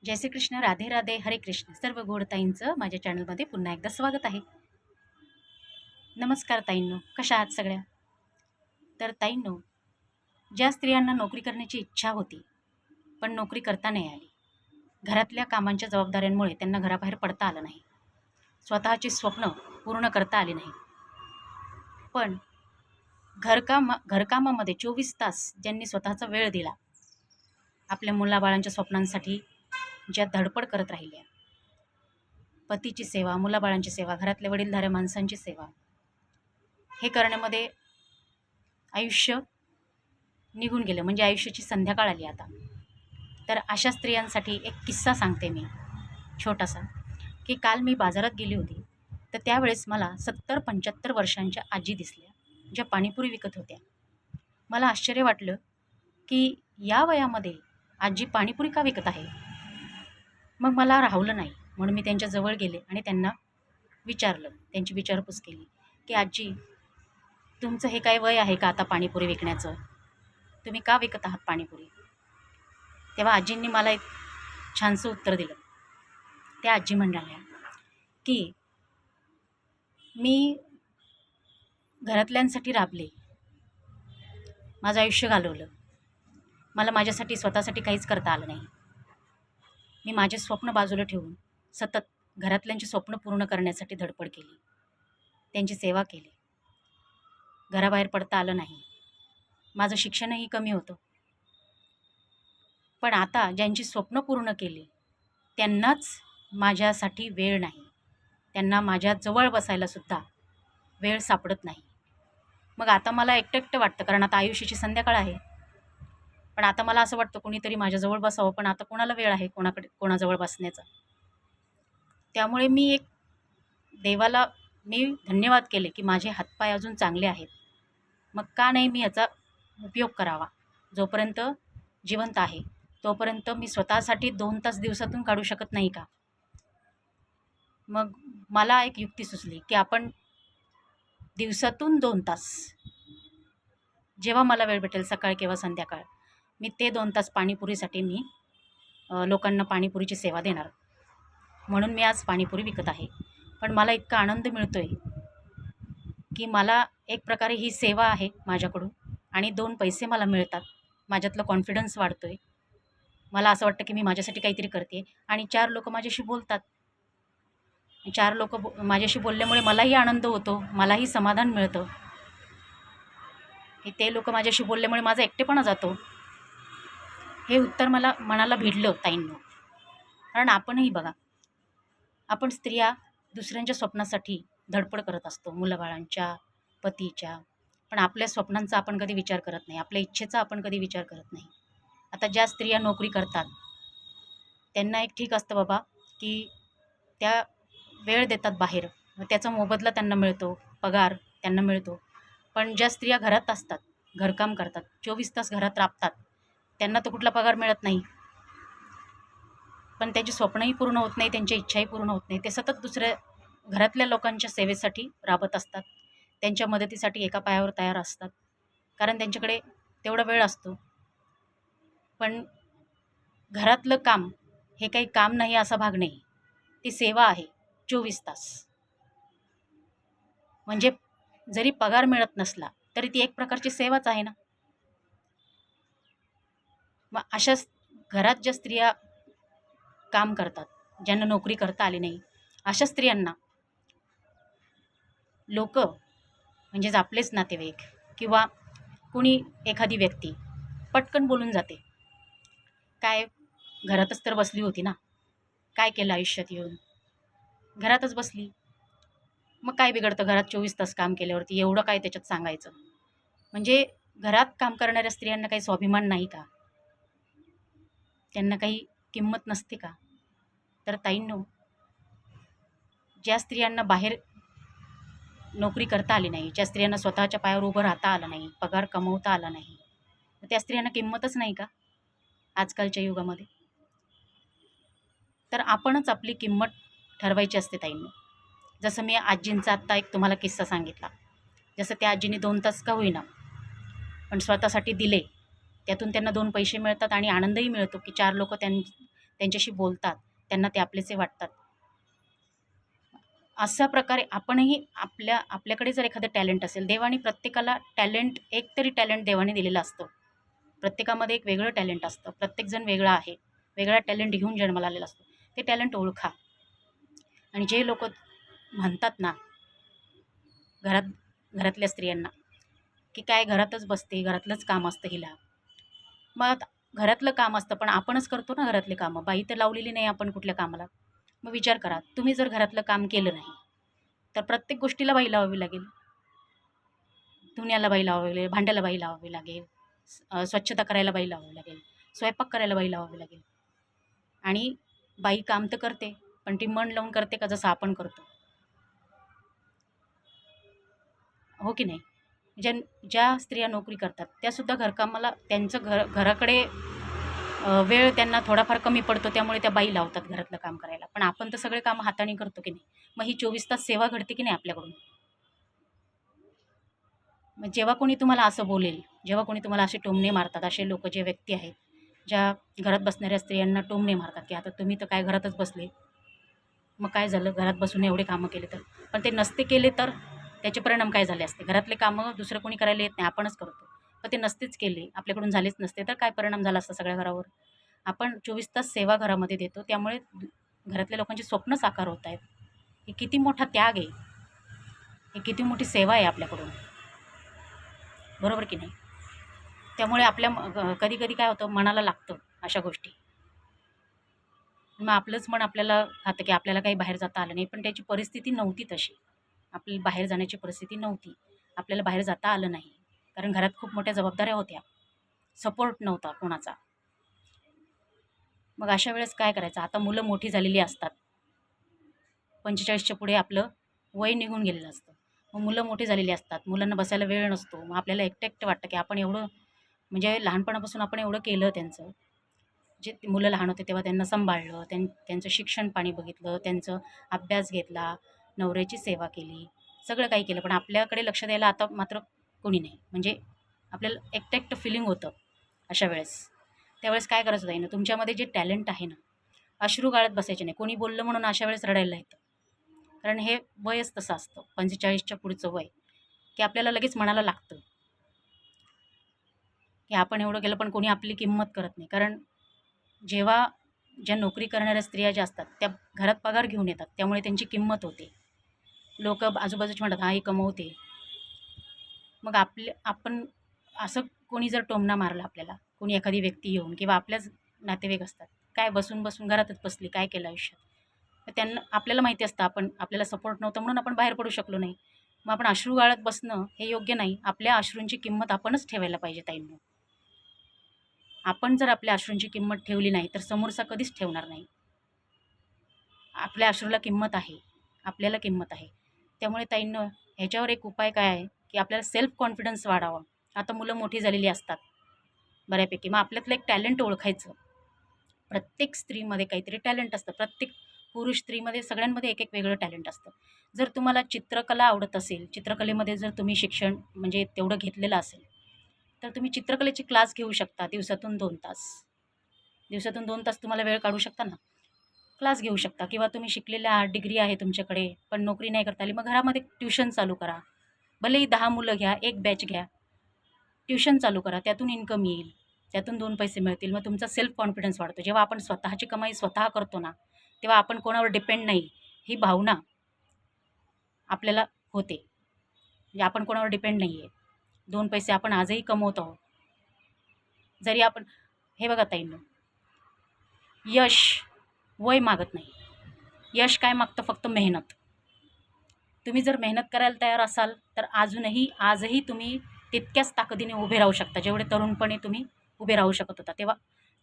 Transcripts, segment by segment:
जय श्री कृष्ण, राधे राधे, हरे कृष्ण. सर्व गोडताईंचं माझ्या चॅनलमध्ये पुन्हा एकदा स्वागत आहे. नमस्कार ताईंनो, कशा आहात सगळ्या? तर ताईंनो, ज्या स्त्रियांना नोकरी करण्याची इच्छा होती पण नोकरी करता नाही आली, घरातल्या कामांच्या जबाबदाऱ्यांमुळे त्यांना घराबाहेर पडता आलं नाही, स्वतःची स्वप्न पूर्ण करता आली नाही, पण घरकामामध्ये 24 तास ज्यांनी स्वतःचा वेळ दिला, आपल्या मुलाबाळांच्या स्वप्नांसाठी ज्या धडपड करत राहिल्या, पतीची सेवा, मुलाबाळांची सेवा, घरातल्या वडीलधाऱ्या माणसांची सेवा, हे करण्यामध्ये आयुष्य निघून गेलं, म्हणजे आयुष्याची संध्याकाळ आली आता. तर अशा स्त्रियांसाठी एक किस्सा सांगते मी छोटासा, की काल मी बाजारात गेली होती, तर त्यावेळेस मला 70-75 वर्षांच्या आजी दिसल्या, ज्या पाणीपुरी विकत होत्या. मला आश्चर्य वाटलं की या वयामध्ये आजी पाणीपुरी का विकत आहे. मग मला राहवलं नाही, म्हणून मी त्यांच्या जवळ गेले आणि त्यांना विचारलं, त्यांची विचारपूस केली की आजी, तुमचं हे काय वय आहे का आता पाणीपुरी विकण्याचं? तुम्ही का विकत आहात पाणीपुरी? तेव्हा आजींनी मला एक छानसं उत्तर दिलं. त्या आजी म्हणाल्या की मी घरातल्यांसाठी राबले, माझं आयुष्य घालवलं, मला माझ्यासाठी स्वतःसाठी काहीच करता आलं नाही. मी माझे स्वप्न बाजूला ठेवून सतत घरातल्यांची स्वप्न पूर्ण करण्यासाठी धडपड केली, त्यांची सेवा केली, घराबाहेर पडता आलं नाही, माझं शिक्षणही कमी होतं. पण आता ज्यांची स्वप्न पूर्ण केली त्यांनाच माझ्यासाठी वेळ नाही, त्यांना माझ्या जवळ बसायलासुद्धा वेळ सापडत नाही. मग आता मला एकटं एकटं वाटतं, कारण आता आयुष्याची संध्याकाळ आहे. पण आता मला असं वाटतं कोणीतरी माझ्याजवळ बसावं, पण आता कोणाला वेळ आहे कोणाजवळ बसण्याचा. त्यामुळे मी एक देवाला मी धन्यवाद केले की माझे हातपाय अजून चांगले आहेत. मग का नाही मी याचा उपयोग करावा? जोपर्यंत जिवंत आहे तोपर्यंत मी स्वतःसाठी 2 तास दिवसातून काढू शकत नाही का? मग मला एक युक्ती सुचली की आपण दिवसातून 2 तास, जेव्हा मला वेळ भेटेल, सकाळ किंवा संध्याकाळ, मी ते 2 तास पाणीपुरीसाठी मी लोकांना पाणीपुरीची सेवा देणार. म्हणून मी आज पाणीपुरी विकत आहे. पण मला इतका आनंद मिळतो आहे की मला एक प्रकारे ही सेवा आहे माझ्याकडून, आणि 2 पैसे मला मिळतात. माझ्यातलं कॉन्फिडन्स वाढतो आहे. मला असं वाटतं की मी माझ्यासाठी काहीतरी करते आणि 4 लोकं माझ्याशी बोलतात. 4 लोकं माझ्याशी बोलल्यामुळे मलाही आनंद होतो, मलाही समाधान मिळतं की ते लोकं माझ्याशी बोलल्यामुळे माझा एकटेपणा जातो. हे उत्तर मला मनाला भिडलं ताईंनो. कारण आपणही बघा, आपण स्त्रिया दुसऱ्यांच्या स्वप्नासाठी धडपड करत असतो, मुलाबाळांच्या, पतीच्या, पण आपल्या स्वप्नांचा आपण कधी विचार करत नाही, आपल्या इच्छेचा आपण कधी विचार करत नाही. आता ज्या स्त्रिया नोकरी करतात त्यांना एक ठीक असतं बाबा, की त्या वेळ देतात बाहेर, मग त्याचा मोबदला त्यांना मिळतो, पगार त्यांना मिळतो. पण ज्या स्त्रिया घरात असतात, घरकाम करतात, 24 तास घरात राबतात, त्यांना तर कुठला पगार मिळत नाही, पण त्यांची स्वप्नही पूर्ण होत नाही, त्यांच्या इच्छाही पूर्ण होत नाही. ते सतत दुसऱ्या घरातल्या लोकांच्या सेवेसाठी राबत असतात, त्यांच्या मदतीसाठी एका पायावर तयार असतात, कारण त्यांच्याकडे तेवढा वेळ असतो. पण घरातलं काम हे काही काम नाही असा भाग नाही, ती सेवा आहे 24 तास. म्हणजे जरी पगार मिळत नसला तरी ती एक प्रकारची सेवाच आहे ना. मग अशा घरात ज्या स्त्रिया काम करतात, ज्यांना नोकरी करता आली नाही, अशा स्त्रियांना लोक, म्हणजेच आपलेच नातेवाईक किंवा कुणी एखादी व्यक्ती पटकन बोलून जाते, काय घरातच तर बसली होती ना, काय केलं आयुष्यात येऊन, घरातच बसली, मग काय बिघडतं घरात 24 तास काम केल्यावरती, एवढं काय त्याच्यात सांगायचं? म्हणजे घरात काम करणाऱ्या स्त्रियांना काही स्वाभिमान नाही का? त्यांना काही किंमत नसते का? तर ताईंनो, ज्या स्त्रियांना बाहेर नोकरी करता आली नाही, ज्या स्त्रियांना स्वतःच्या पायावर उभं राहता आलं नाही, पगार कमवता आला नाही, तर त्या स्त्रियांना किंमतच नाही का आजकालच्या युगामध्ये? तर आपणच आपली किंमत ठरवायची असते ताईंनो. जसं मी आजींचा आत्ता एक तुम्हाला किस्सा सांगितला, जसं त्या आजीने 2 तास का होईना पण स्वतःसाठी दिले, त्यातून त्यांना 2 पैसे मिळतात आणि आनंदही मिळतो की 4 लोकं त्यांच्याशी बोलतात, त्यांना ते आपलेसे वाटतात. अशा प्रकारे आपणही आपल्याकडे जर एखादं टॅलेंट असेल, देवाने प्रत्येकाला टॅलेंट, एक तरी टॅलेंट देवाने दिलेलं असतं. प्रत्येकामध्ये एक वेगळं टॅलेंट असतं. प्रत्येकजण वेगळा आहे. वेगळा टॅलेंट घेऊन जन्माला आलेला असतो. ते टॅलेंट ओळखा. आणि जे लोकं म्हणतात ना, घरातल्या स्त्रियांना, की काय घरातच बसते, घरातलंच काम असतं हिला. मग घरातलं काम असतं, पण आपणच करतो ना घरातले कामं. बाई तर लावलेली नाही आपण कुठल्या कामाला. मग विचार करा, तुम्ही जर घरातलं काम केलं नाही, तर प्रत्येक गोष्टीला बाई लावावी लागेल. धुण्याला बाई लावावी लागेल, भांड्याला बाई लावावी लागेल, स्वच्छता करायला बाई लावावी लागेल, स्वयंपाक करायला बाई लावावी लागेल. आणि बाई काम तर करते, पण ती मन लावून करते का जसं आपण करतो? हो की नाही? ज्या ज्या स्त्रिया नोकरी करतात, त्यासुद्धा घरकामाला त्यांचं घराकडे वेळ त्यांना थोडाफार कमी पडतो, त्यामुळे त्या बाई लावतात घरातलं काम करायला. पण आपण तर सगळे कामं हाताने करतो की नाही? मग ही 24 तास सेवा घडते की नाही आपल्याकडून? मग जेव्हा कोणी तुम्हाला असं बोलेल, जेव्हा कोणी तुम्हाला असे टोमणे मारतात, असे लोकं जे व्यक्ती आहेत, ज्या घरात बसणाऱ्या स्त्रियांना टोमणे मारतात, की आता तुम्ही तर काय घरातच बसले, मग काय झालं घरात बसून एवढे कामं केले तर? पण ते नसते केले तर त्याचे परिणाम काय झाले असते? घरातले कामं दुसरं कोणी करायला येत नाही, आपणच करतो. पण ते नसतेच केले, आपल्याकडून झालेच नसते, तर काय परिणाम झाला असता सगळ्या घरावर? आपण 24 तास सेवा घरामध्ये देतो, त्यामुळे घरातल्या लोकांची स्वप्न साकार होत आहेत. हे किती मोठा त्याग आहे, ही किती मोठी सेवा आहे आपल्याकडून, बरोबर की नाही? त्यामुळे कधी-कधी काय होतं, मनाला लागतं अशा गोष्टी. मग आपलंच मन आपल्याला खातं, की आपल्याला काही बाहेर जाता आलं नाही, पण त्याची परिस्थिती नव्हती तशी. आपल्याला बाहेर जाण्याची परिस्थिती नव्हती. आपल्याला बाहेर जाता आलं नाही. कारण घरात खूप मोठ्या जबाबदाऱ्या होत्या. सपोर्ट नव्हता कोणाचा. मग अशा वेळेस काय करायचं? आता मुलं मोठी झालेली असतात. 45च्या पुढे आपलं वय निघून गेलेलं असतं. मग मुलं मोठी झालेली असतात. मुलांना बसायला वेळ नसतो. मग आपल्याला एकटं-एकटं वाटतं, की आपण एवढं म्हणजे लहानपणापासून आपण एवढं केलं त्यांचं. जे ते मुलं लहान होते तेव्हा त्यांना सांभाळलं, त्यांचं शिक्षण पाणी बघितलं, त्यांचं अभ्यास घेतला, नवऱ्याची सेवा केली, सगळं काही केलं. पण आपल्याकडे लक्ष द्यायला आता मात्र कोणी नाही. म्हणजे आपल्याला एकटं-एकटं फिलिंग होतं अशा वेळेस. त्यावेळेस काय करायचं ताई ना, तुमच्यामध्ये जे टॅलेंट आहे ना, अश्रू गाळत बसायचे नाही. कोणी बोललं म्हणून अशा वेळेस रडायला येतं. कारण हे वयच तसं असतं 45च्या पुढचं वय, की आपल्याला लगेच मनाला लागतं, की आपण एवढं केलं पण कोणी आपली किंमत करत नाही. कारण जेव्हा ज्या नोकरी करणाऱ्या स्त्रिया ज्या असतात, त्या घरात पगार घेऊन येतात. त्यामुळे त्यांची किंमत होते. लोकं आजूबाजूचे म्हणतात, "हां, ही कमवते." मग आपण असं कोणी जर टोमणा मारला आपल्याला, कोणी एखादी व्यक्ती येऊन किंवा आपल्याच नातेवाईक असतात, "काय बसून-बसून घरातच बसली, काय केलं आयुष्यात?" तर त्यांना आपल्याला माहिती असतं आपल्याला सपोर्ट नव्हतं म्हणून आपण बाहेर पडू शकलो नाही. मग आपण अश्रू गाळत बसणं हे योग्य नाही. आपल्या अश्रूंची किंमत आपणच ठेवायला पाहिजे ताईंनो. आपण जर आपल्या अश्रूंची किंमत ठेवली नाही, तर समोरचा कधीच ठेवणार नाही. आपल्या अश्रूला किंमत आहे. आपल्याला किंमत आहे. त्यामुळे ताईंनो ह्याच्यावर एक उपाय काय आहे, की आपल्याला सेल्फ कॉन्फिडन्स वाढावा. आता मुलं मोठी झालेली असतात बऱ्यापैकी. मग आपल्यातलं एक टॅलेंट ओळखायचं. प्रत्येक स्त्रीमध्ये काहीतरी टॅलेंट असतं. प्रत्येक पुरुष स्त्रीमध्ये सगळ्यांमध्ये एक-एक वेगळं टॅलेंट असतं. जर तुम्हाला चित्रकला आवडत असेल, चित्रकलेमध्ये जर तुम्ही शिक्षण म्हणजे तेवढं घेतलेलं असेल, तर तुम्ही चित्रकलेचे क्लास घेऊ शकता दिवसातून 2 तास. दिवसातून 2 तास तुम्हाला वेळ काढू शकता ना, क्लास घेऊ शकता किंवा तुम्ही शिकलेल्या आहात, डिग्री आहे तुमच्याकडे, पण नोकरी नाही करता आली, मग घरामध्ये ट्युशन चालू करा. भलेही 10 मुलं घ्या, एक बॅच घ्या. ट्युशन चालू करा, त्यातून इन्कम येईल. त्यातून 2 पैसे मिळतील. मग तुमचा सेल्फ कॉन्फिडन्स वाढतो. जेव्हा आपण स्वतःची कमाई स्वतः करतो ना, तेव्हा आपण कोणावर डिपेंड नाही, ही भावना आपल्याला होते. म्हणजे आपण कोणावर डिपेंड नाही आहे. 2 पैसे आपण आजही कमवत आहोत. जरी आपण हे बघा ताईंनो, यश वय मागत नाही. यश काय मागतं? फक्त मेहनत. तुम्ही जर मेहनत करायला तयार असाल, तर आजही तुम्ही तितक्याच ताकदीने उभे राहू शकता. जेवढे तरुणपणे तुम्ही उभे राहू शकत होता. तेव्हा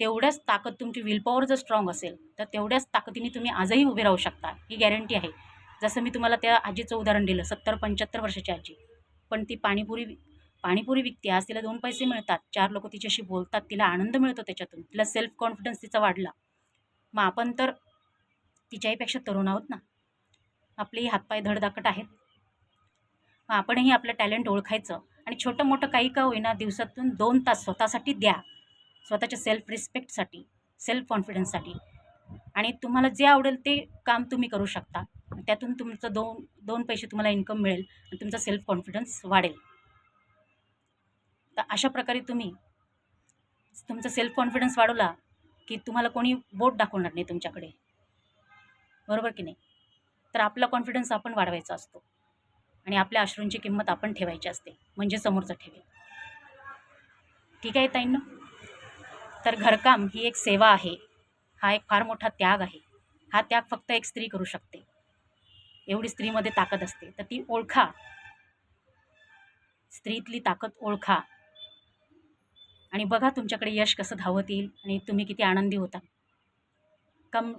तेवढ्याच ताकद तुमची विल पॉवर जर स्ट्राँग असेल, तर तेवढ्याच ताकदीने तुम्ही आजही उभे राहू शकता. ही गॅरंटी आहे. जसं मी तुम्हाला त्या आजीचं उदाहरण दिलं, 70-75 वर्षाची आजी. पण ती पाणीपुरी विकते. आज तिला 2 पैसे मिळतात. 4 लोकं तिच्याशी बोलतात. तिला आनंद मिळतो त्याच्यातून. तिला सेल्फ कॉन्फिडन्स तिचा वाढला. मग आपण तर तिच्याहीपेक्षा तरुण आहोत ना. आपलेही हातपाय धडधाकट आहेत. मग आपणही आपलं टॅलेंट ओळखायचं आणि छोटं-मोठं काही का होईना दिवसातून 2 तास स्वतःसाठी द्या. स्वतःच्या सेल्फ रिस्पेक्टसाठी, सेल्फ कॉन्फिडन्ससाठी. आणि तुम्हाला जे आवडेल ते काम तुम्ही करू शकता. त्यातून तुमचं दोन पैसे तुम्हाला इन्कम मिळेल आणि तुमचा सेल्फ कॉन्फिडन्स वाढेल. तर अशा प्रकारे तुम्ही तुमचा सेल्फ कॉन्फिडन्स वाढवला की तुम्हाला कोणी बोट दाखवणार नाही तुमच्याकडे, बरोबर की नाही? तर आपला कॉन्फिडन्स आपण वाढवायचा असतो आणि आपल्या अश्रूंची किंमत आपण ठेवायची असते, म्हणजे समोरचं ठेवेल. ठीक आहे ताईंनो? तर घरकाम ही एक सेवा आहे. हा एक फार मोठा त्याग आहे. हा त्याग फक्त एक स्त्री करू शकते. एवढी स्त्रीमध्ये ताकद असते. तर ती ओळखा. स्त्रीतली ताकद ओळखा आणि बघा तुमच्याकडे यश कसं धावत येईल आणि तुम्ही किती आनंदी होता.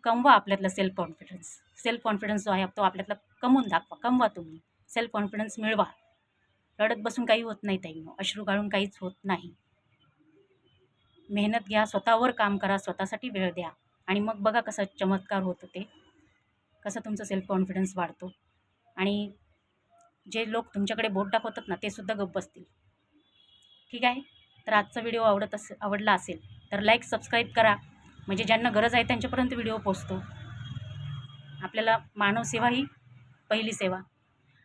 कमवा आपल्यातला सेल्फ कॉन्फिडन्स. सेल्फ कॉन्फिडन्स जो आहे तो आपल्यातला कमवून दाखवा. कमवा तुम्ही. सेल्फ कॉन्फिडन्स मिळवा. रडत बसून काही होत नाही ताईंनो. अश्रू गाळून काहीच होत नाही. मेहनत घ्या, स्वतःवर काम करा, स्वतःसाठी वेळ द्या आणि मग बघा कसा चमत्कार होतो ते. कसं तुमचं सेल्फ कॉन्फिडन्स वाढतो आणि जे लोक तुमच्याकडे बोट दाखवतात ना ते सुद्धा गप्प बसतील. ठीक आहे? तर आजचा व्हिडिओ आवडला असेल तर लाईक, सबस्क्राईब करा. म्हणजे ज्यांना गरज आहे त्यांच्यापर्यंत व्हिडिओ पोहोचतो. आपल्याला मानवसेवा ही पहिली सेवा.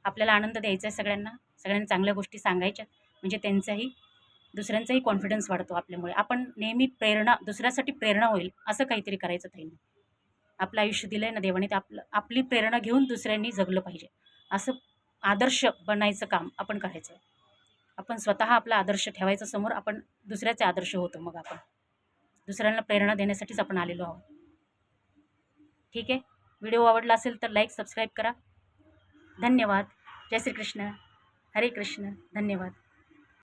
आपल्याला आनंद द्यायचा आहे सगळ्यांना. सगळ्यांना चांगल्या गोष्टी सांगायच्या म्हणजे दुसऱ्यांचाही कॉन्फिडन्स वाढतो आपल्यामुळे. आपण नेहमी दुसऱ्यासाठी प्रेरणा होईल असं काहीतरी करायचं ताईंनो. आपलं आयुष्य दिलं आहे ना देवाने, ते आपली प्रेरणा घेऊन दुसऱ्यांनी जगलं पाहिजे. असं आदर्श बनायचं काम आपण करायचं. आपण स्वतः आपला आदर्श ठेवायचा समोर, आपण दुसऱ्याचे आदर्श होतो. मग आपण दुसऱ्यांना प्रेरणा देण्यासाठीच आपण आलेलो आहोत. ठीक आहे? व्हिडिओ आवडला असेल तर लाईक, सबस्क्राईब करा. धन्यवाद. जय श्री कृष्ण. हरे कृष्ण. धन्यवाद.